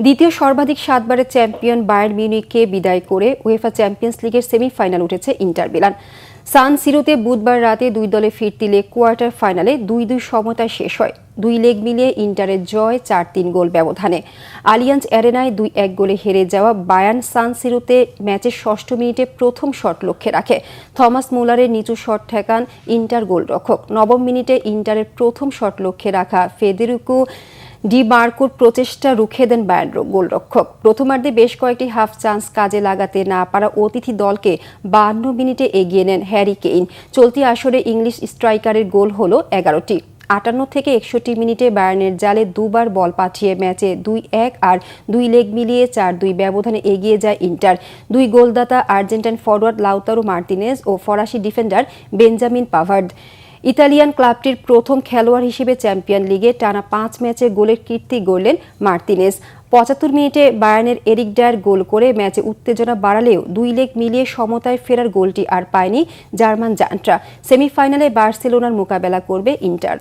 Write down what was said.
দ্বিতীয় সর্বাধিক 7 বারের চ্যাম্পিয়ন বায়ার্ন মিউনিখকে বিদায় করে উয়েফা চ্যাম্পিয়ন্স লিগের সেমিফাইনাল উঠেছে ইন্টার মিলান। সান সিরোতে বুধবার রাতে দুই দলে ফিরতি লেগ কোয়ার্টার ফাইনালে 2-2 সমতায় শেষ হয়। দুই লেগ মিলিয়ে ইন্টারের জয় 4-3 গোল ব্যবধানে। আলিয়াঞ্জ অ্যারেনায় 2-1 গোলে হেরে যাওয়া বায়ার্ন সান সিরোতে ম্যাচের 6ষ্ঠ মিনিটে প্রথম শট লক্ষ্যে রাখে। থমাস মুলারের নিচু শট ঠেকান ইন্টার গোলরক্ষক। 9ম মিনিটে ইন্টারের প্রথম শট লক্ষ্যে রাখা ফেদেরিকো ডি মার্কোর প্রচেষ্টা রুখে দেন বায়ার্ন গোলরক্ষক। প্রথমার্ধে বেশ কয়েকটি হাফ চান্স কাজে লাগাতে না পারা অতিথি দলকে 52 মিনিটে এগিয়ে নেন হ্যারি কেইন। চলতি আসরে ইংলিশ স্ট্রাইকারের গোল হল 11টি। 58 থেকে 61 মিনিটে বায়ার্নের জালে দুবার বল পাঠিয়ে ম্যাচে 2-1 আর 2 লেগ মিলিয়ে 4-2 ব্যবধানে এগিয়ে যায় ইন্টার। দুই গোলদাতা আর্জেন্টাইন ফরওয়ার্ড লাউতারো মার্তিনেজ ও ফরাসি ডিফেন্ডার বেঞ্জামিন পাভার্ড। ইতালিয়ান ক্লাবটির প্রথম খেলোয়াড় হিসেবে চ্যাম্পিয়ন লিগে টানা 5 ম্যাচে গোলের কীর্তি গড়লেন মার্তিনেজ। 75 মিনিটে বায়ার্নের এরিক ডায়ার গোল করে ম্যাচে উত্তেজনা বাড়ালেও 2 লেগ মিলিয়ে সমতায় ফেরার গোলটি আর পায়নি জার্মান জান্টরা। সেমিফাইনালে বার্সেলোনার মোকাবেলা করবে ইন্টার।